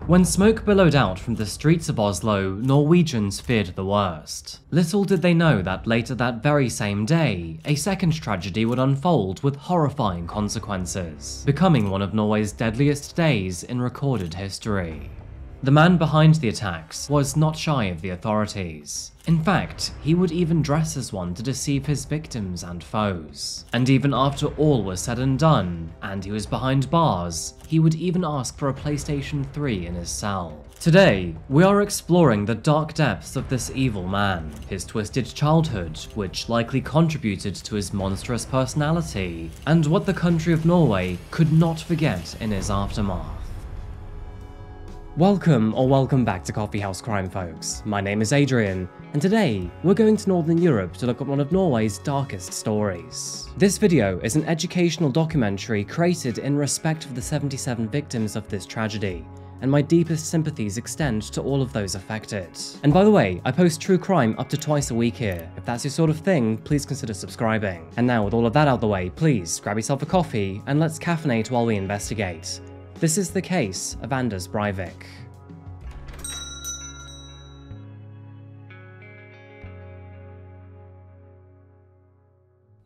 When smoke billowed out from the streets of Oslo, Norwegians feared the worst. Little did they know that later that very same day, a second tragedy would unfold with horrifying consequences, becoming one of Norway's deadliest days in recorded history. The man behind the attacks was not shy of the authorities. In fact, he would even dress as one to deceive his victims and foes. And even after all was said and done, and he was behind bars, he would even ask for a PlayStation 3 in his cell. Today, we are exploring the dark depths of this evil man, his twisted childhood, which likely contributed to his monstrous personality, and what the country of Norway could not forget in his aftermath. Welcome back to Coffeehouse Crime, folks. My name is Adrian, and today we're going to Northern Europe to look at one of Norway's darkest stories. This video is an educational documentary created in respect of the 77 victims of this tragedy, and my deepest sympathies extend to all of those affected. And by the way, I post true crime up to twice a week here. If that's your sort of thing, please consider subscribing. And now with all of that out of the way, please grab yourself a coffee and let's caffeinate while we investigate. This is the case of Anders Breivik.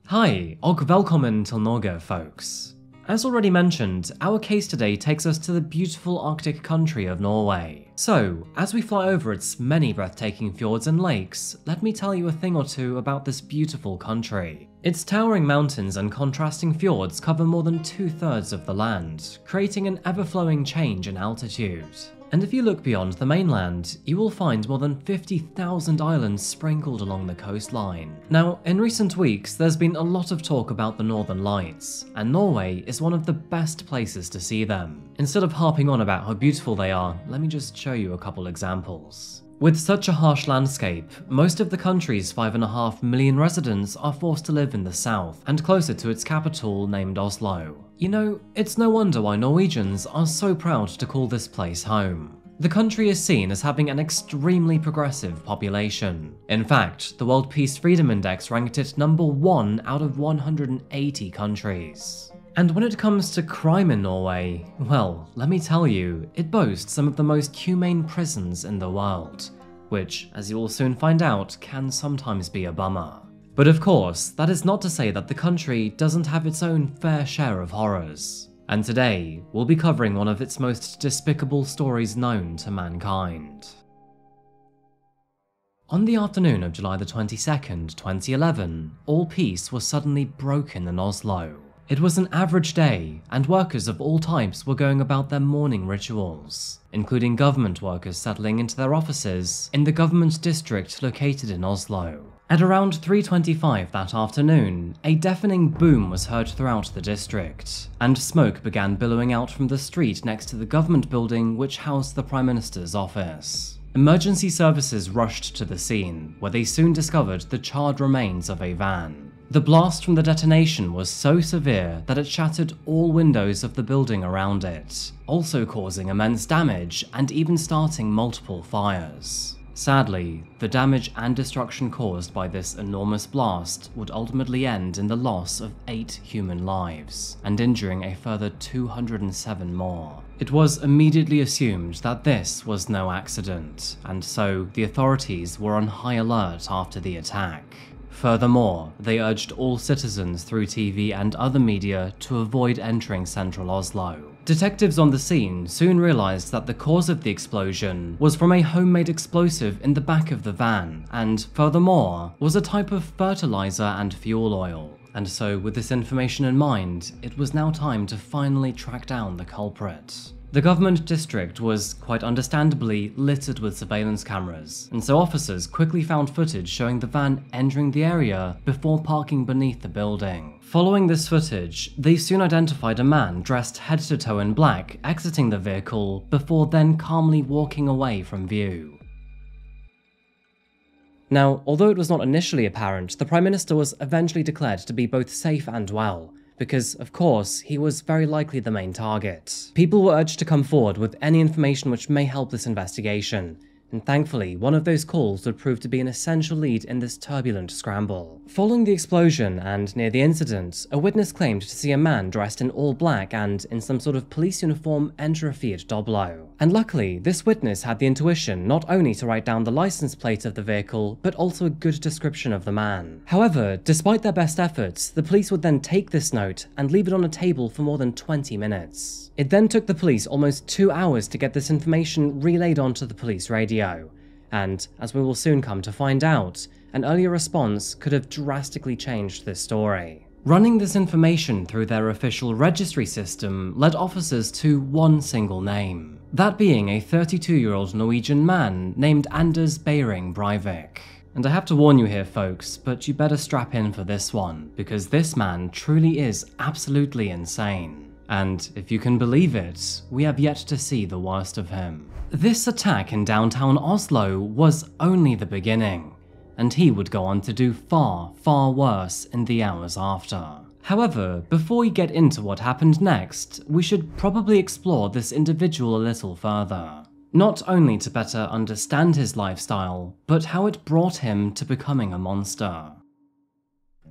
Hi, og velkommen til Norge, folks. As already mentioned, our case today takes us to the beautiful Arctic country of Norway. So, as we fly over its many breathtaking fjords and lakes, let me tell you a thing or two about this beautiful country. Its towering mountains and contrasting fjords cover more than 2/3 of the land, creating an ever-flowing change in altitude. And if you look beyond the mainland, you will find more than 50,000 islands sprinkled along the coastline. Now, in recent weeks, there's been a lot of talk about the Northern Lights, and Norway is one of the best places to see them. Instead of harping on about how beautiful they are, let me just show you a couple examples. With such a harsh landscape, most of the country's 5.5 million residents are forced to live in the south and closer to its capital named Oslo. You know, it's no wonder why Norwegians are so proud to call this place home. The country is seen as having an extremely progressive population. In fact, the World Peace Freedom Index ranked it number 1 out of 180 countries. And when it comes to crime in Norway, well, let me tell you, it boasts some of the most humane prisons in the world, which, as you will soon find out, can sometimes be a bummer. But of course, that is not to say that the country doesn't have its own fair share of horrors. And today, we'll be covering one of its most despicable stories known to mankind. On the afternoon of July the 22nd, 2011, all peace was suddenly broken in Oslo. It was an average day, and workers of all types were going about their morning rituals, including government workers settling into their offices in the government district located in Oslo. At around 3:25 that afternoon, a deafening boom was heard throughout the district, and smoke began billowing out from the street next to the government building which housed the Prime Minister's office. Emergency services rushed to the scene, where they soon discovered the charred remains of a van. The blast from the detonation was so severe that it shattered all windows of the building around it, also causing immense damage and even starting multiple fires. Sadly, the damage and destruction caused by this enormous blast would ultimately end in the loss of 8 human lives, and injuring a further 207 more. It was immediately assumed that this was no accident, and so the authorities were on high alert after the attack. Furthermore, they urged all citizens through TV and other media to avoid entering central Oslo. Detectives on the scene soon realized that the cause of the explosion was from a homemade explosive in the back of the van, and furthermore, was a type of fertilizer and fuel oil. And so, with this information in mind, it was now time to finally track down the culprit. The government district was, quite understandably, littered with surveillance cameras, and so officers quickly found footage showing the van entering the area before parking beneath the building. Following this footage, they soon identified a man dressed head to toe in black exiting the vehicle before then calmly walking away from view. Now, although it was not initially apparent, the Prime Minister was eventually declared to be both safe and well, because, of course, he was very likely the main target. People were urged to come forward with any information which may help this investigation, and thankfully one of those calls would prove to be an essential lead in this turbulent scramble. Following the explosion and near the incident, a witness claimed to see a man dressed in all black and in some sort of police uniform enter a Fiat Doblo. And luckily, this witness had the intuition not only to write down the license plate of the vehicle, but also a good description of the man. However, despite their best efforts, the police would then take this note and leave it on a table for more than 20 minutes. It then took the police almost 2 hours to get this information relayed onto the police radio, and as we will soon come to find out, an earlier response could have drastically changed this story. Running this information through their official registry system led officers to one single name, that being a 32-year-old Norwegian man named Anders Behring Breivik. And I have to warn you here, folks, but you better strap in for this one, because this man truly is absolutely insane. And if you can believe it, we have yet to see the worst of him. This attack in downtown Oslo was only the beginning, and he would go on to do far, far worse in the hours after. However, before we get into what happened next, we should probably explore this individual a little further. Not only to better understand his lifestyle, but how it brought him to becoming a monster.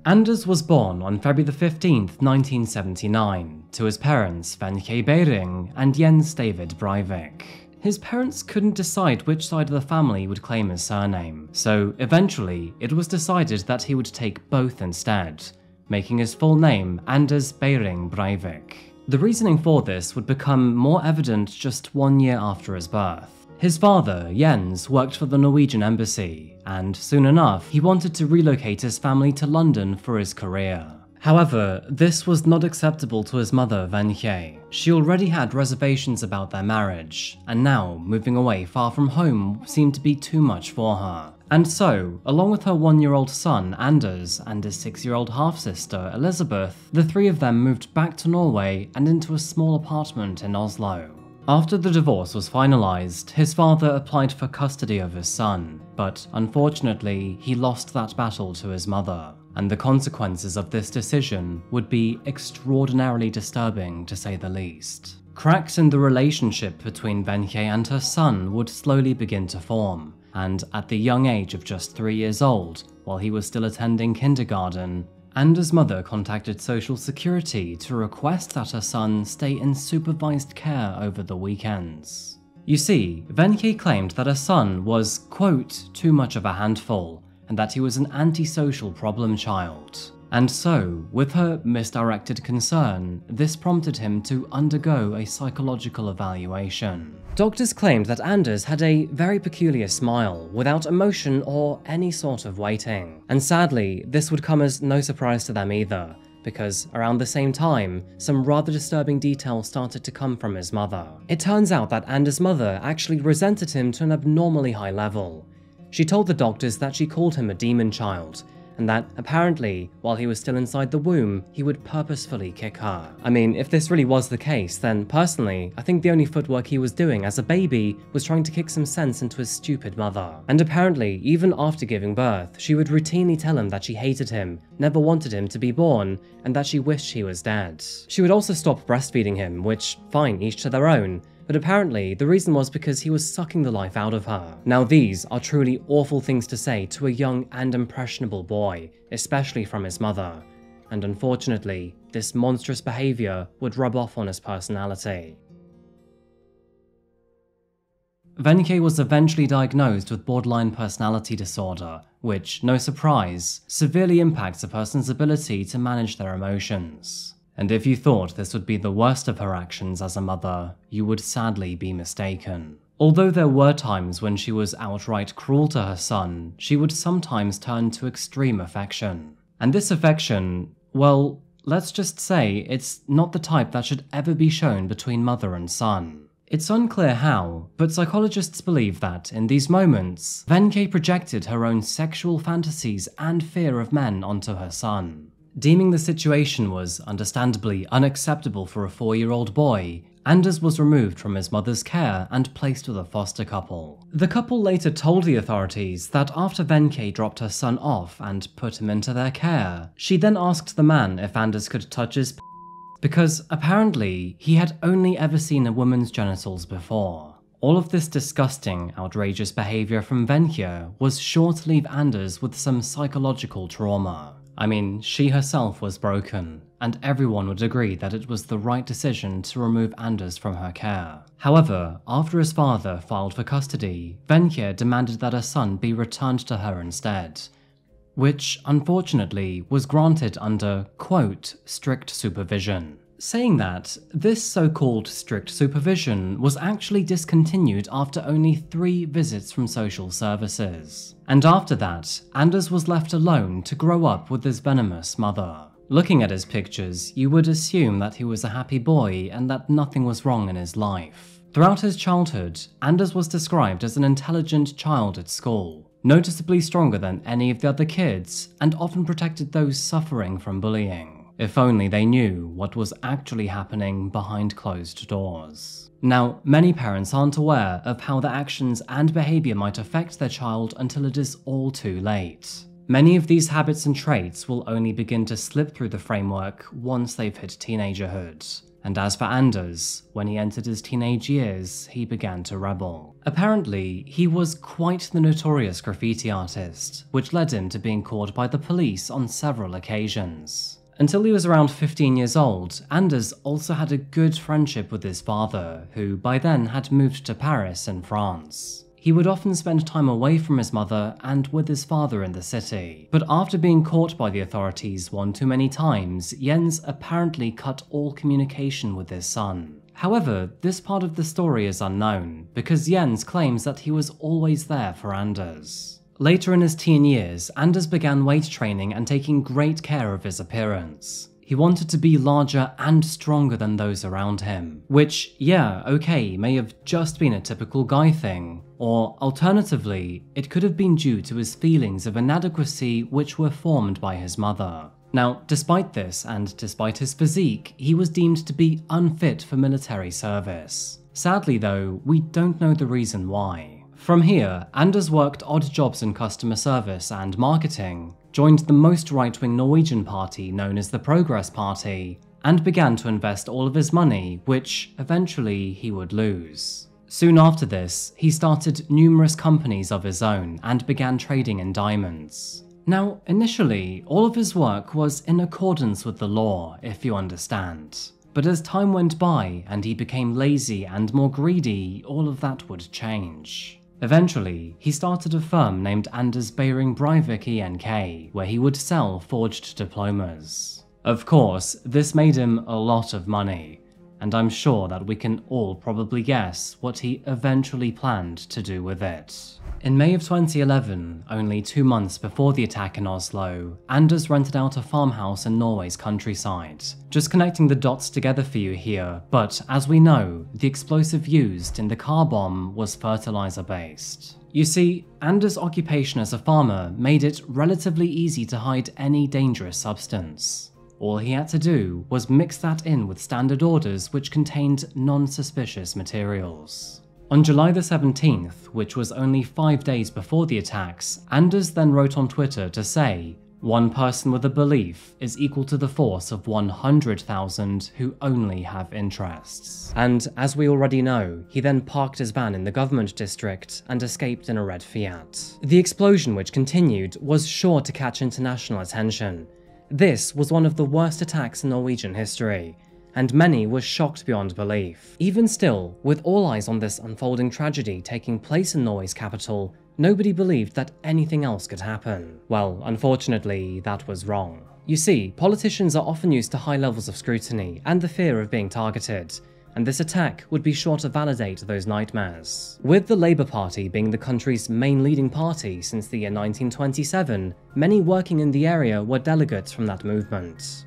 Anders was born on February 15th, 1979, to his parents Wenche Behring and Jens David Breivik. His parents couldn't decide which side of the family would claim his surname, so eventually it was decided that he would take both instead, making his full name Anders Behring Breivik. The reasoning for this would become more evident just 1 year after his birth. His father, Jens, worked for the Norwegian embassy, and soon enough, he wanted to relocate his family to London for his career. However, this was not acceptable to his mother, Wenche. She already had reservations about their marriage, and now, moving away far from home seemed to be too much for her. And so, along with her 1-year-old son, Anders, and his 6-year-old half-sister, Elizabeth, the three of them moved back to Norway and into a small apartment in Oslo. After the divorce was finalized, his father applied for custody of his son, but unfortunately, he lost that battle to his mother, and the consequences of this decision would be extraordinarily disturbing to say the least. Cracks in the relationship between Wenche and her son would slowly begin to form, and at the young age of just 3 years old, while he was still attending kindergarten, Anders' mother contacted Social Security to request that her son stay in supervised care over the weekends. You see, Wenche claimed that her son was, quote, too much of a handful, and that he was an antisocial problem child. And so, with her misdirected concern, this prompted him to undergo a psychological evaluation. Doctors claimed that Anders had a very peculiar smile, without emotion or any sort of weighting. And sadly, this would come as no surprise to them either, because around the same time, some rather disturbing details started to come from his mother. It turns out that Anders' mother actually resented him to an abnormally high level. She told the doctors that she called him a demon child, and that, apparently, while he was still inside the womb, he would purposefully kick her. I mean, if this really was the case, then personally, I think the only footwork he was doing as a baby was trying to kick some sense into his stupid mother. And apparently, even after giving birth, she would routinely tell him that she hated him, never wanted him to be born, and that she wished he was dead. She would also stop breastfeeding him, which, fine, each to their own, but apparently the reason was because he was sucking the life out of her. Now these are truly awful things to say to a young and impressionable boy, especially from his mother, and unfortunately, this monstrous behaviour would rub off on his personality. Wenche was eventually diagnosed with borderline personality disorder, which, no surprise, severely impacts a person's ability to manage their emotions. And if you thought this would be the worst of her actions as a mother, you would sadly be mistaken. Although there were times when she was outright cruel to her son, she would sometimes turn to extreme affection. And this affection, well, let's just say it's not the type that should ever be shown between mother and son. It's unclear how, but psychologists believe that, in these moments, Wenche projected her own sexual fantasies and fear of men onto her son. Deeming the situation was understandably unacceptable for a 4-year-old boy, Anders was removed from his mother's care and placed with a foster couple. The couple later told the authorities that after Wenche dropped her son off and put him into their care, she then asked the man if Anders could touch his because apparently he had only ever seen a woman's genitals before. All of this disgusting, outrageous behavior from Venke was sure to leave Anders with some psychological trauma. I mean, she herself was broken, and everyone would agree that it was the right decision to remove Anders from her care. However, after his father filed for custody, Venke demanded that her son be returned to her instead, which unfortunately was granted under, quote, strict supervision. Saying that, this so-called strict supervision was actually discontinued after only 3 visits from social services. And after that, Anders was left alone to grow up with his venomous mother. Looking at his pictures, you would assume that he was a happy boy and that nothing was wrong in his life. Throughout his childhood, Anders was described as an intelligent child at school, noticeably stronger than any of the other kids, and often protected those suffering from bullying. If only they knew what was actually happening behind closed doors. Now, many parents aren't aware of how their actions and behavior might affect their child until it is all too late. Many of these habits and traits will only begin to slip through the framework once they've hit teenagerhood. And as for Anders, when he entered his teenage years, he began to rebel. Apparently, he was quite the notorious graffiti artist, which led him to being caught by the police on several occasions. Until he was around 15 years old, Anders also had a good friendship with his father, who by then had moved to Paris in France. He would often spend time away from his mother and with his father in the city. But after being caught by the authorities one too many times, Jens apparently cut all communication with his son. However, this part of the story is unknown, because Jens claims that he was always there for Anders. Later in his teen years, Anders began weight training and taking great care of his appearance. He wanted to be larger and stronger than those around him, which, yeah, okay, may have just been a typical guy thing, or alternatively, it could have been due to his feelings of inadequacy which were formed by his mother. Now, despite this, and despite his physique, he was deemed to be unfit for military service. Sadly though, we don't know the reason why. From here, Anders worked odd jobs in customer service and marketing, joined the most right-wing Norwegian party known as the Progress Party, and began to invest all of his money, which eventually he would lose. Soon after this, he started numerous companies of his own and began trading in diamonds. Now, initially, all of his work was in accordance with the law, if you understand. But as time went by and he became lazy and more greedy, all of that would change. Eventually, he started a firm named Anders Behring Breivik ENK, where he would sell forged diplomas. Of course, this made him a lot of money, and I'm sure that we can all probably guess what he eventually planned to do with it. In May of 2011, only 2 months before the attack in Oslo, Anders rented out a farmhouse in Norway's countryside. Just connecting the dots together for you here, but as we know, the explosive used in the car bomb was fertilizer-based. You see, Anders' occupation as a farmer made it relatively easy to hide any dangerous substance. All he had to do was mix that in with standard orders which contained non-suspicious materials. On July the 17th, which was only 5 days before the attacks, Anders then wrote on Twitter to say, "One person with a belief is equal to the force of 100,000 who only have interests." And as we already know, he then parked his van in the government district and escaped in a red Fiat. The explosion which continued was sure to catch international attention. This was one of the worst attacks in Norwegian history, and many were shocked beyond belief. Even still, with all eyes on this unfolding tragedy taking place in Norway's capital, nobody believed that anything else could happen. Well, unfortunately, that was wrong. You see, politicians are often used to high levels of scrutiny and the fear of being targeted, and this attack would be sure to validate those nightmares. With the Labour Party being the country's main leading party since the year 1927, many working in the area were delegates from that movement.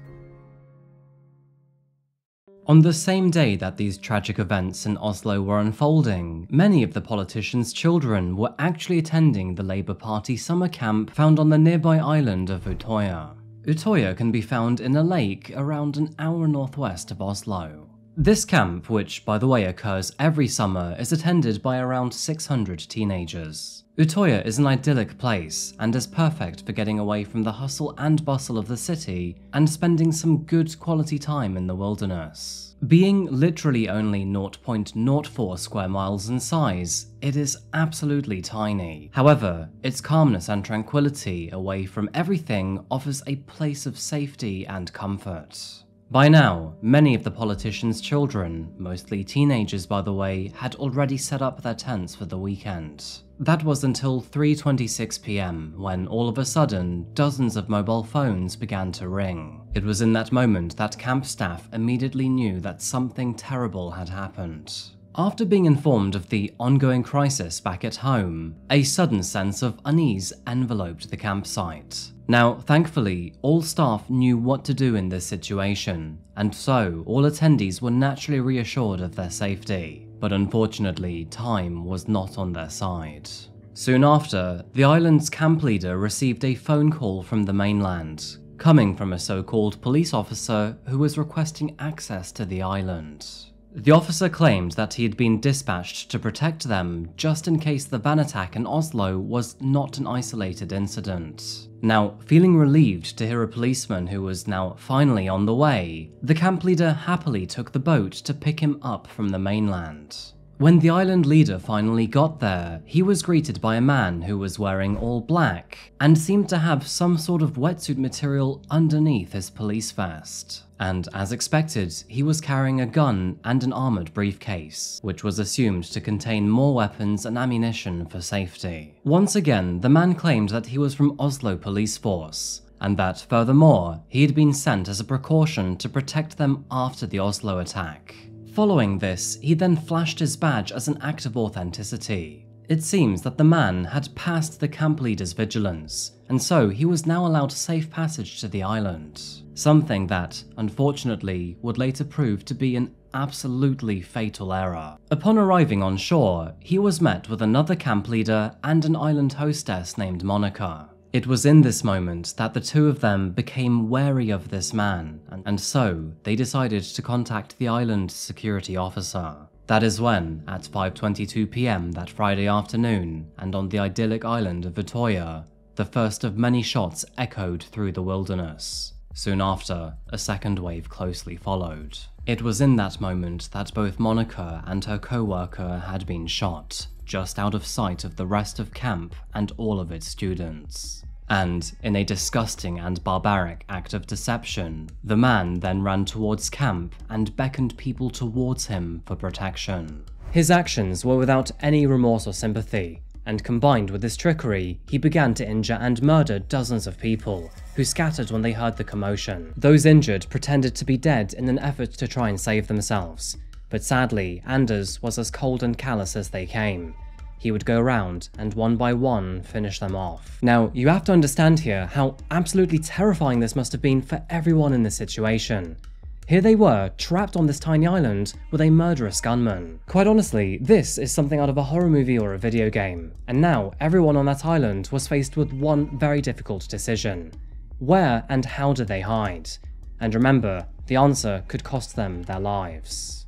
On the same day that these tragic events in Oslo were unfolding, many of the politicians' children were actually attending the Labour Party summer camp found on the nearby island of Utoya. Utoya can be found in a lake around an hour northwest of Oslo. This camp, which by the way occurs every summer, is attended by around 600 teenagers. Utoya is an idyllic place and is perfect for getting away from the hustle and bustle of the city and spending some good quality time in the wilderness. Being literally only 0.04 square miles in size, it is absolutely tiny. However, its calmness and tranquility away from everything offers a place of safety and comfort. By now, many of the politicians' children, mostly teenagers by the way, had already set up their tents for the weekend. That was until 3:26 p.m. when all of a sudden, dozens of mobile phones began to ring. It was in that moment that camp staff immediately knew that something terrible had happened. After being informed of the ongoing crisis back at home, a sudden sense of unease enveloped the campsite. Now, thankfully, all staff knew what to do in this situation, and so all attendees were naturally reassured of their safety. But unfortunately, time was not on their side. Soon after, the island's camp leader received a phone call from the mainland, coming from a so-called police officer who was requesting access to the island. The officer claimed that he had been dispatched to protect them just in case the van attack in Oslo was not an isolated incident. Now, feeling relieved to hear a policeman who was now finally on the way, the camp leader happily took the boat to pick him up from the mainland. When the island leader finally got there, he was greeted by a man who was wearing all black and seemed to have some sort of wetsuit material underneath his police vest. And as expected, he was carrying a gun and an armored briefcase, which was assumed to contain more weapons and ammunition for safety. Once again, the man claimed that he was from Oslo Police Force, and that furthermore, he had been sent as a precaution to protect them after the Oslo attack. Following this, he then flashed his badge as an act of authenticity. It seems that the man had passed the camp leader's vigilance, and so he was now allowed safe passage to the island. Something that, unfortunately, would later prove to be an absolutely fatal error. Upon arriving on shore, he was met with another camp leader and an island hostess named Monica. It was in this moment that the two of them became wary of this man, and so they decided to contact the island security officer. That is when, at 5:22 p.m. that Friday afternoon, and on the idyllic island of Utoya, the first of many shots echoed through the wilderness. Soon after, a second wave closely followed. It was in that moment that both Monica and her co-worker had been shot, just out of sight of the rest of camp and all of its students. And, in a disgusting and barbaric act of deception, the man then ran towards camp and beckoned people towards him for protection. His actions were without any remorse or sympathy, and combined with his trickery, he began to injure and murder dozens of people, who scattered when they heard the commotion. Those injured pretended to be dead in an effort to try and save themselves, but sadly, Anders was as cold and callous as they came. He would go around and one by one finish them off. Now, you have to understand here how absolutely terrifying this must have been for everyone in this situation. Here they were, trapped on this tiny island with a murderous gunman. Quite honestly, this is something out of a horror movie or a video game, and now everyone on that island was faced with one very difficult decision. Where and how did they hide? And remember, the answer could cost them their lives.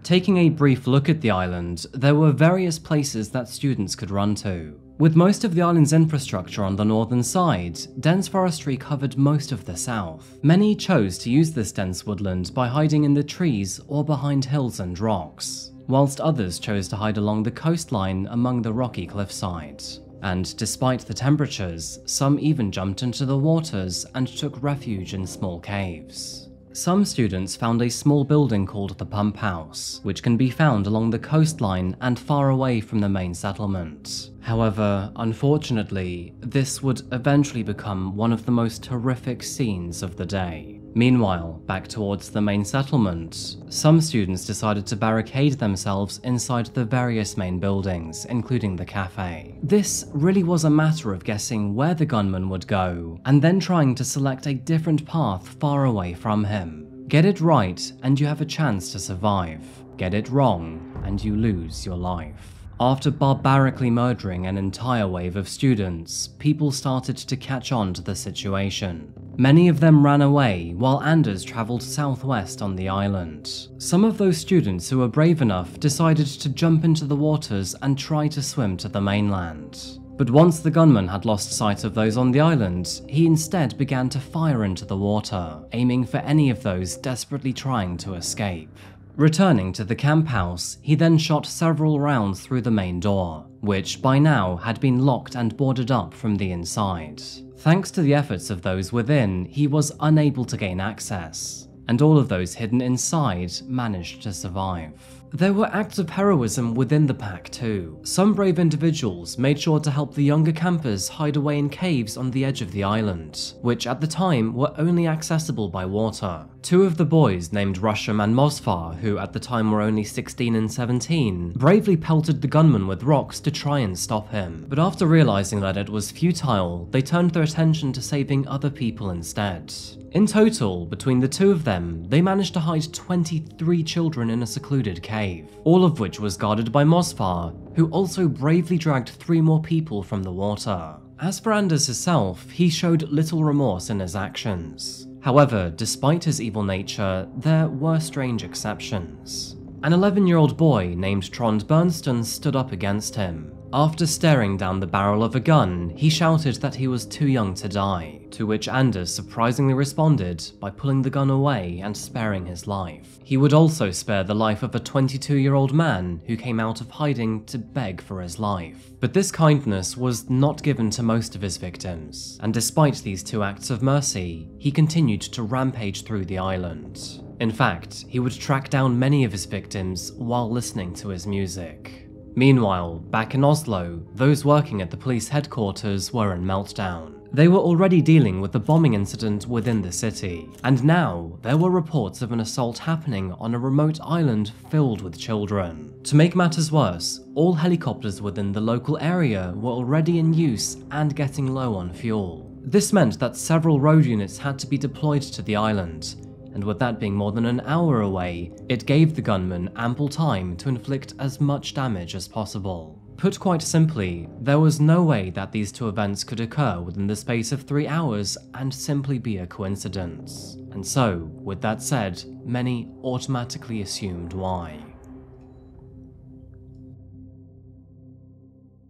Taking a brief look at the island, there were various places that students could run to. With most of the island's infrastructure on the northern side, dense forestry covered most of the south. Many chose to use this dense woodland by hiding in the trees or behind hills and rocks, whilst others chose to hide along the coastline among the rocky cliffside. And despite the temperatures, some even jumped into the waters and took refuge in small caves. Some students found a small building called the Pump House, which can be found along the coastline and far away from the main settlement. However, unfortunately, this would eventually become one of the most horrific scenes of the day. Meanwhile, back towards the main settlement, some students decided to barricade themselves inside the various main buildings, including the cafe. This really was a matter of guessing where the gunman would go, and then trying to select a different path far away from him. Get it right, and you have a chance to survive. Get it wrong, and you lose your life. After barbarically murdering an entire wave of students, people started to catch on to the situation. Many of them ran away while Anders travelled southwest on the island. Some of those students who were brave enough decided to jump into the waters and try to swim to the mainland. But once the gunman had lost sight of those on the island, he instead began to fire into the water, aiming for any of those desperately trying to escape. Returning to the camp house, he then shot several rounds through the main door, which by now had been locked and boarded up from the inside. Thanks to the efforts of those within, he was unable to gain access, and all of those hidden inside managed to survive. There were acts of heroism within the pack too. Some brave individuals made sure to help the younger campers hide away in caves on the edge of the island, which at the time were only accessible by water. Two of the boys named Rusham and Mosfar, who at the time were only 16 and 17, bravely pelted the gunman with rocks to try and stop him. But after realizing that it was futile, they turned their attention to saving other people instead. In total, between the two of them, they managed to hide 23 children in a secluded cave, all of which was guarded by Mosfar, who also bravely dragged 3 more people from the water. As for Anders himself, he showed little remorse in his actions. However, despite his evil nature, there were strange exceptions. An 11-year-old boy named Trond Bernston stood up against him. After staring down the barrel of a gun, he shouted that he was too young to die, to which Anders surprisingly responded by pulling the gun away and sparing his life. He would also spare the life of a 22-year-old man who came out of hiding to beg for his life. But this kindness was not given to most of his victims, and despite these 2 acts of mercy, he continued to rampage through the island. In fact, he would track down many of his victims while listening to his music. Meanwhile, back in Oslo, those working at the police headquarters were in meltdown. They were already dealing with the bombing incident within the city, and now there were reports of an assault happening on a remote island filled with children. To make matters worse, all helicopters within the local area were already in use and getting low on fuel. This meant that several road units had to be deployed to the island, and with that being more than an hour away, it gave the gunman ample time to inflict as much damage as possible. Put quite simply, there was no way that these 2 events could occur within the space of 3 hours and simply be a coincidence. And so, with that said, many automatically assumed why.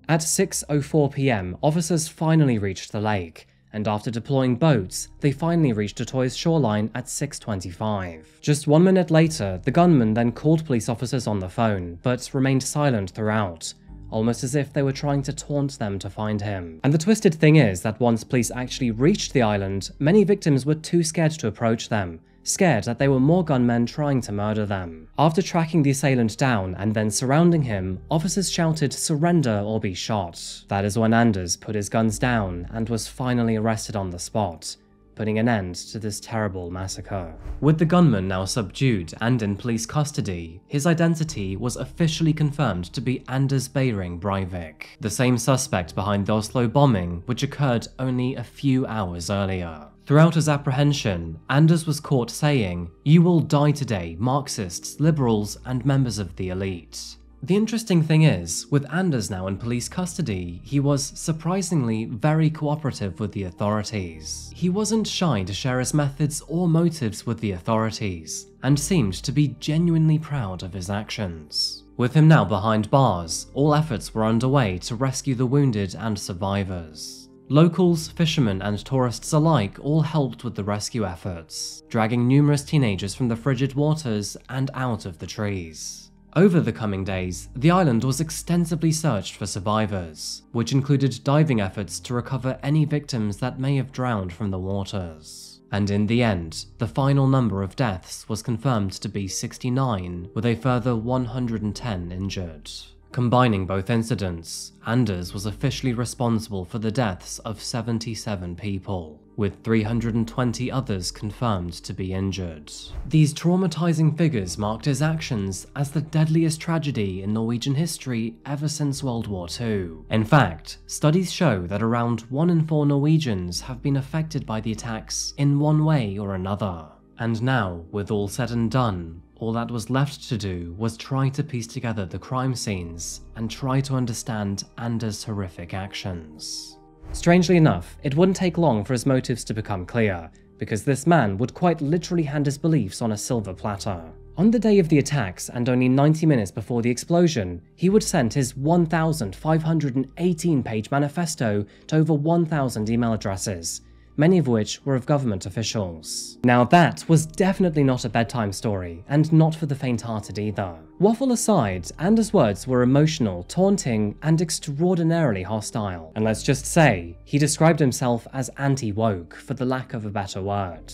At 6:04 PM, officers finally reached the lake, and after deploying boats, they finally reached Utoya's shoreline at 6:25. Just 1 minute later, the gunman then called police officers on the phone, but remained silent throughout, almost as if they were trying to taunt them to find him. And the twisted thing is that once police actually reached the island, many victims were too scared to approach them, scared that they were more gunmen trying to murder them. After tracking the assailant down and then surrounding him, officers shouted "surrender or be shot." That is when Anders put his guns down and was finally arrested on the spot, putting an end to this terrible massacre. With the gunman now subdued and in police custody, his identity was officially confirmed to be Anders Behring Breivik, the same suspect behind the Oslo bombing, which occurred only a few hours earlier. Throughout his apprehension, Anders was caught saying, "You will die today, Marxists, liberals, and members of the elite." The interesting thing is, with Anders now in police custody, he was surprisingly very cooperative with the authorities. He wasn't shy to share his methods or motives with the authorities, and seemed to be genuinely proud of his actions. With him now behind bars, all efforts were underway to rescue the wounded and survivors. Locals, fishermen, and tourists alike all helped with the rescue efforts, dragging numerous teenagers from the frigid waters and out of the trees. Over the coming days, the island was extensively searched for survivors, which included diving efforts to recover any victims that may have drowned from the waters. And in the end, the final number of deaths was confirmed to be 69, with a further 110 injured. Combining both incidents, Anders was officially responsible for the deaths of 77 people, with 320 others confirmed to be injured. These traumatizing figures marked his actions as the deadliest tragedy in Norwegian history ever since World War II. In fact, studies show that around 1 in 4 Norwegians have been affected by the attacks in one way or another. And now, with all said and done, all that was left to do was try to piece together the crime scenes and try to understand Anders' horrific actions. Strangely enough, it wouldn't take long for his motives to become clear, because this man would quite literally hand his beliefs on a silver platter. On the day of the attacks, and only 90 minutes before the explosion, he would send his 1,518-page manifesto to over 1,000 email addresses, many of which were of government officials. Now that was definitely not a bedtime story, and not for the faint-hearted either. Waffle aside, Anders' words were emotional, taunting, and extraordinarily hostile. And let's just say, he described himself as anti-woke, for the lack of a better word.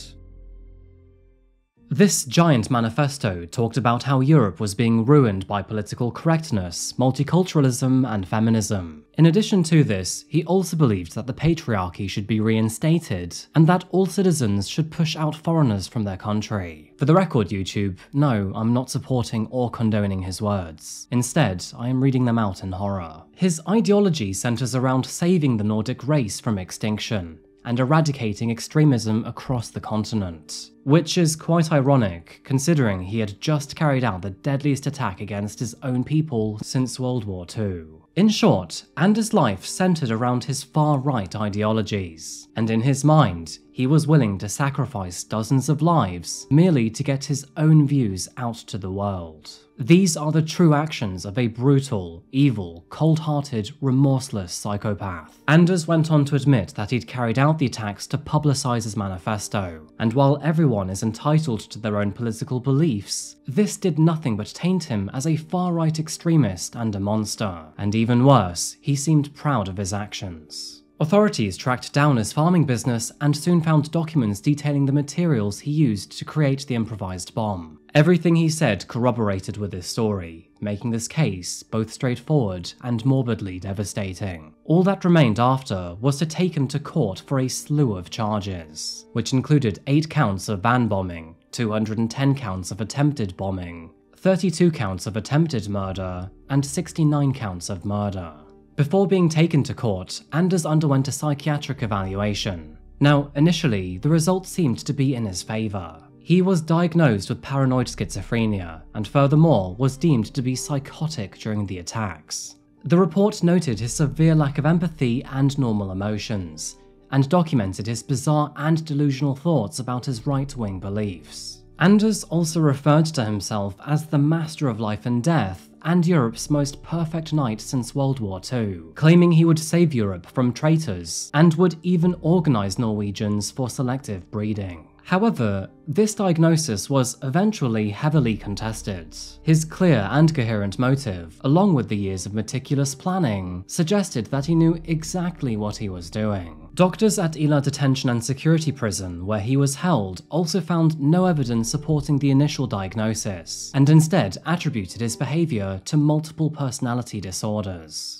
This giant manifesto talked about how Europe was being ruined by political correctness, multiculturalism, and feminism. In addition to this, he also believed that the patriarchy should be reinstated, and that all citizens should push out foreigners from their country. For the record, YouTube, no, I'm not supporting or condoning his words. Instead, I am reading them out in horror. His ideology centers around saving the Nordic race from extinction, and eradicating extremism across the continent. Which is quite ironic, considering he had just carried out the deadliest attack against his own people since World War II. In short, Anders' life centered around his far-right ideologies, and in his mind, he was willing to sacrifice dozens of lives merely to get his own views out to the world. These are the true actions of a brutal, evil, cold-hearted, remorseless psychopath. Anders went on to admit that he'd carried out the attacks to publicize his manifesto, and while everyone is entitled to their own political beliefs, this did nothing but taint him as a far-right extremist and a monster. And even worse, he seemed proud of his actions. Authorities tracked down his farming business and soon found documents detailing the materials he used to create the improvised bomb. Everything he said corroborated with his story, making this case both straightforward and morbidly devastating. All that remained after was to take him to court for a slew of charges, which included 8 counts of van bombing, 210 counts of attempted bombing, 32 counts of attempted murder, and 69 counts of murder. Before being taken to court, Anders underwent a psychiatric evaluation. Now, initially, the results seemed to be in his favor. He was diagnosed with paranoid schizophrenia, and furthermore was deemed to be psychotic during the attacks. The report noted his severe lack of empathy and normal emotions, and documented his bizarre and delusional thoughts about his right-wing beliefs. Anders also referred to himself as the master of life and death, and Europe's most perfect knight since World War II, claiming he would save Europe from traitors, and would even organize Norwegians for selective breeding. However, this diagnosis was eventually heavily contested. His clear and coherent motive, along with the years of meticulous planning, suggested that he knew exactly what he was doing. Doctors at Ila Detention and Security Prison, where he was held, also found no evidence supporting the initial diagnosis, and instead attributed his behavior to multiple personality disorders.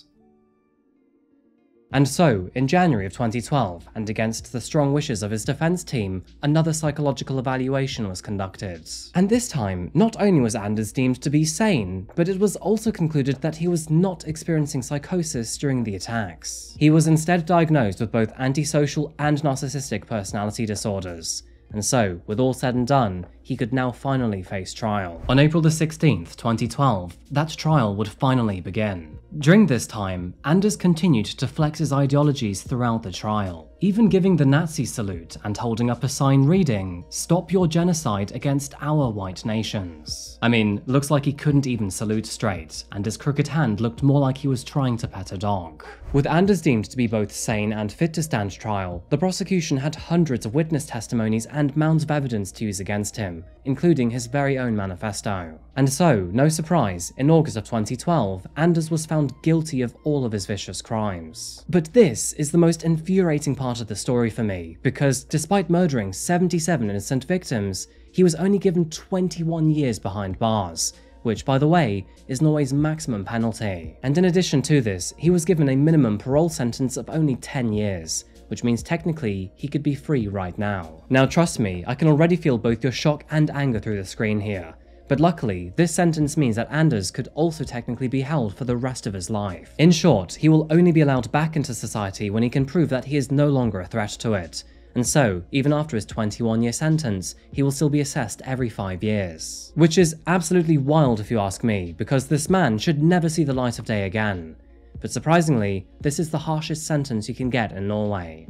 And so, in January of 2012, and against the strong wishes of his defense team, another psychological evaluation was conducted. And this time, not only was Anders deemed to be sane, but it was also concluded that he was not experiencing psychosis during the attacks. He was instead diagnosed with both antisocial and narcissistic personality disorders. And so, with all said and done, he could now finally face trial. On April the 16th, 2012, that trial would finally begin. During this time, Anders continued to flex his ideologies throughout the trial, even giving the Nazi salute and holding up a sign reading, "Stop your genocide against our white nations." I mean, looks like he couldn't even salute straight, and his crooked hand looked more like he was trying to pet a dog. With Anders deemed to be both sane and fit to stand trial, the prosecution had hundreds of witness testimonies and mounds of evidence to use against him, including his very own manifesto. And so, no surprise, in August of 2012, Anders was found guilty of all of his vicious crimes. But this is the most infuriating part of the story for me, because despite murdering 77 innocent victims, he was only given 21 years behind bars, which, by the way, is Norway's maximum penalty. And in addition to this, he was given a minimum parole sentence of only 10 years, which means technically he could be free right now. Now trust me, I can already feel both your shock and anger through the screen here. But luckily, this sentence means that Anders could also technically be held for the rest of his life. In short, he will only be allowed back into society when he can prove that he is no longer a threat to it. And so, even after his 21-year sentence, he will still be assessed every 5 years. Which is absolutely wild if you ask me, because this man should never see the light of day again. but surprisingly, this is the harshest sentence you can get in Norway.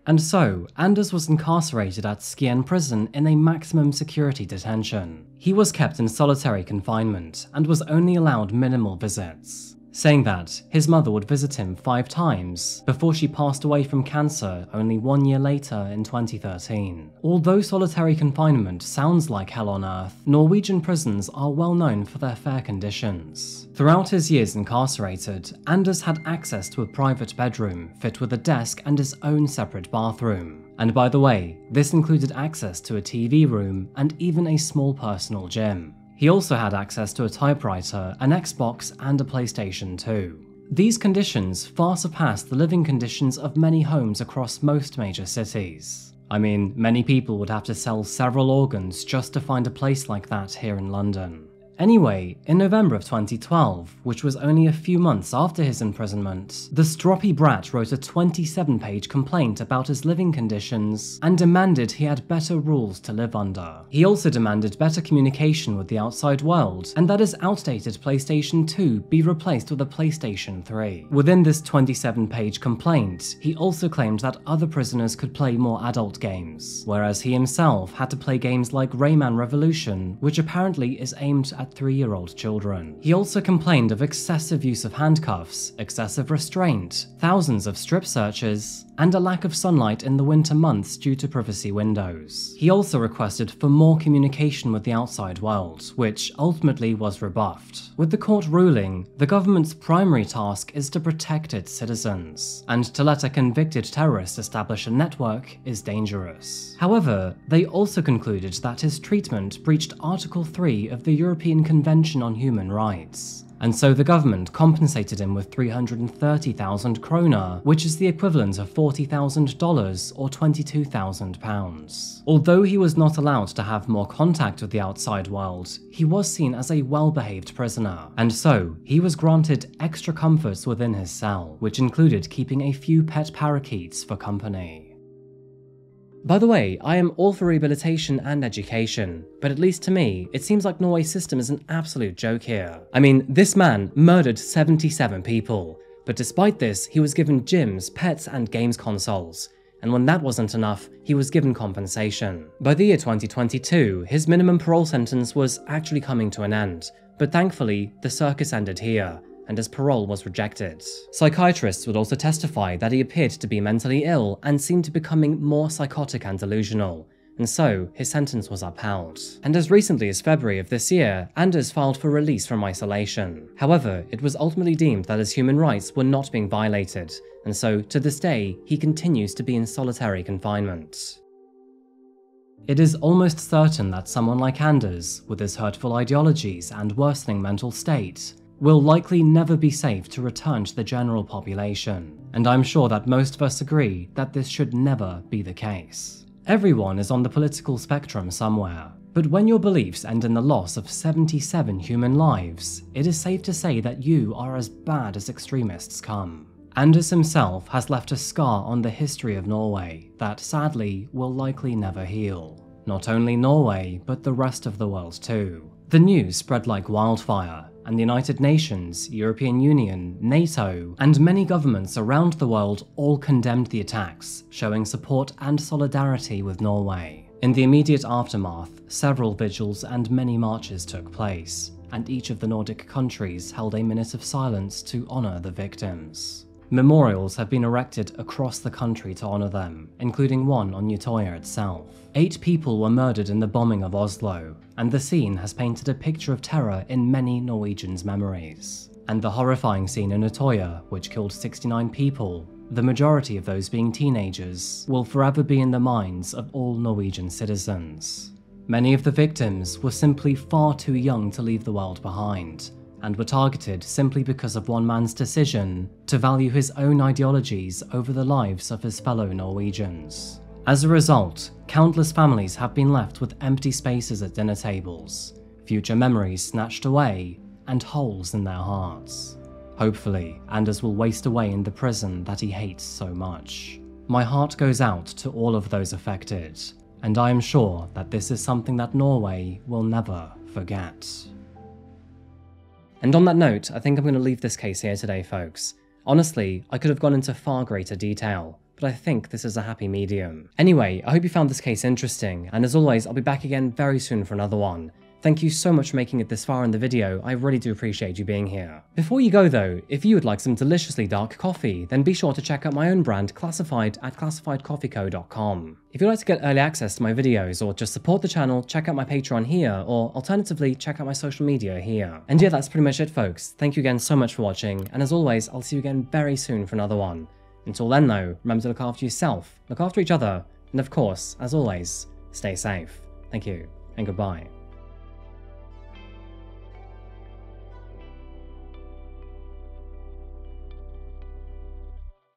And so, Anders was incarcerated at Skien prison in a maximum security detention. He was kept in solitary confinement and was only allowed minimal visits, saying that his mother would visit him 5 times before she passed away from cancer only 1 year later in 2013. Although solitary confinement sounds like hell on earth, Norwegian prisons are well known for their fair conditions. Throughout his years incarcerated, Anders had access to a private bedroom fit with a desk and his own separate bathroom. And by the way, this included access to a TV room and even a small personal gym. He also had access to a typewriter, an Xbox, and a PlayStation 2. These conditions far surpassed the living conditions of many homes across most major cities. I mean, many people would have to sell several organs just to find a place like that here in London. Anyway, in November of 2012, which was only a few months after his imprisonment, the stroppy brat wrote a 27-page complaint about his living conditions and demanded he had better rules to live under. He also demanded better communication with the outside world and that his outdated PlayStation 2 be replaced with a PlayStation 3. Within this 27-page complaint, he also claimed that other prisoners could play more adult games, whereas he himself had to play games like Rayman Revolution, which apparently is aimed at 3-year-old children. He also complained of excessive use of handcuffs, excessive restraint, thousands of strip searches, and a lack of sunlight in the winter months due to privacy windows. He also requested for more communication with the outside world, which ultimately was rebuffed. With the court ruling, the government's primary task is to protect its citizens, and to let a convicted terrorist establish a network is dangerous. However, they also concluded that his treatment breached Article 3 of the European Convention on Human Rights, and so the government compensated him with 330,000 kroner, which is the equivalent of $40,000 or £22,000. Although he was not allowed to have more contact with the outside world, he was seen as a well-behaved prisoner, and so he was granted extra comforts within his cell, which included keeping a few pet parakeets for company. By the way, I am all for rehabilitation and education, but at least to me, it seems like Norway's system is an absolute joke here. I mean, this man murdered 77 people, but despite this, he was given gyms, pets, and games consoles. And when that wasn't enough, he was given compensation. By the year 2022, his minimum parole sentence was actually coming to an end, but thankfully, the circus ended here, and his parole was rejected. Psychiatrists would also testify that he appeared to be mentally ill and seemed to be becoming more psychotic and delusional, and so his sentence was upheld. And as recently as February of this year, Anders filed for release from isolation. However, it was ultimately deemed that his human rights were not being violated, and so to this day, he continues to be in solitary confinement. It is almost certain that someone like Anders, with his hurtful ideologies and worsening mental state, will likely never be safe to return to the general population, and I'm sure that most of us agree that this should never be the case. Everyone is on the political spectrum somewhere, but when your beliefs end in the loss of 77 human lives, it is safe to say that you are as bad as extremists come. Anders himself has left a scar on the history of Norway that sadly will likely never heal. Not only Norway, but the rest of the world too. The news spread like wildfire, and the United Nations, European Union, NATO, and many governments around the world all condemned the attacks, showing support and solidarity with Norway. In the immediate aftermath, several vigils and many marches took place, and each of the Nordic countries held a minute of silence to honour the victims. Memorials have been erected across the country to honour them, including one on Utoya itself. 8 people were murdered in the bombing of Oslo, and the scene has painted a picture of terror in many Norwegians' memories. And the horrifying scene in Utoya, which killed 69 people, the majority of those being teenagers, will forever be in the minds of all Norwegian citizens. Many of the victims were simply far too young to leave the world behind, and were targeted simply because of one man's decision to value his own ideologies over the lives of his fellow Norwegians. As a result, countless families have been left with empty spaces at dinner tables, future memories snatched away, and holes in their hearts. Hopefully, Anders will waste away in the prison that he hates so much. My heart goes out to all of those affected, and I am sure that this is something that Norway will never forget. And on that note, I think I'm going to leave this case here today, folks. Honestly, I could have gone into far greater detail, but I think this is a happy medium. Anyway, I hope you found this case interesting, and as always, I'll be back again very soon for another one. Thank you so much for making it this far in the video, I really do appreciate you being here. Before you go though, if you would like some deliciously dark coffee, then be sure to check out my own brand Classified at classifiedcoffeeco.com. If you'd like to get early access to my videos or just support the channel, check out my Patreon here, or alternatively check out my social media here. And yeah, that's pretty much it folks, thank you again so much for watching, and as always, I'll see you again very soon for another one. Until then though, remember to look after yourself, look after each other, and of course, as always, stay safe. Thank you, and goodbye.